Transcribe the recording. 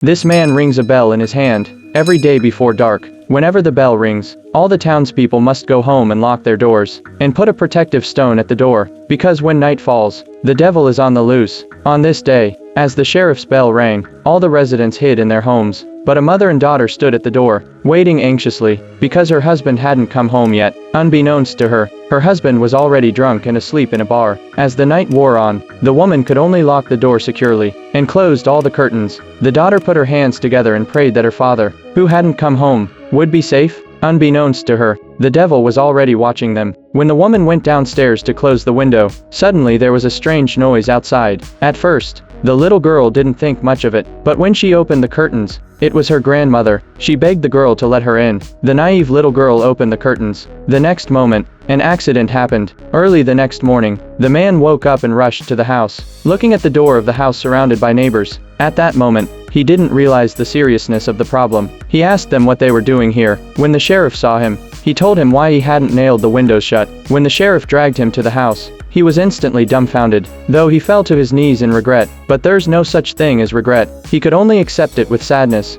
This man rings a bell in his hand, every day before dark. Whenever the bell rings, all the townspeople must go home and lock their doors, and put a protective stone at the door, because when night falls, the devil is on the loose. On this day, as the sheriff's bell rang, all the residents hid in their homes, but a mother and daughter stood at the door, waiting anxiously, because her husband hadn't come home yet. Unbeknownst to her, her husband was already drunk and asleep in a bar. As the night wore on, the woman could only lock the door securely, and closed all the curtains. The daughter put her hands together and prayed that her father, who hadn't come home, would be safe. Unbeknownst to her, the devil was already watching them. When the woman went downstairs to close the window, suddenly there was a strange noise outside. At first, the little girl didn't think much of it, but when she opened the curtains, it was her grandmother. She begged the girl to let her in. The naive little girl opened the curtains. The next moment, an accident happened. Early the next morning, the man woke up and rushed to the house, looking at the door of the house surrounded by neighbors. At that moment, he didn't realize the seriousness of the problem. He asked them what they were doing here. When the sheriff saw him, he told him why he hadn't nailed the windows shut. When the sheriff dragged him to the house, he was instantly dumbfounded, though he fell to his knees in regret. But there's no such thing as regret. He could only accept it with sadness.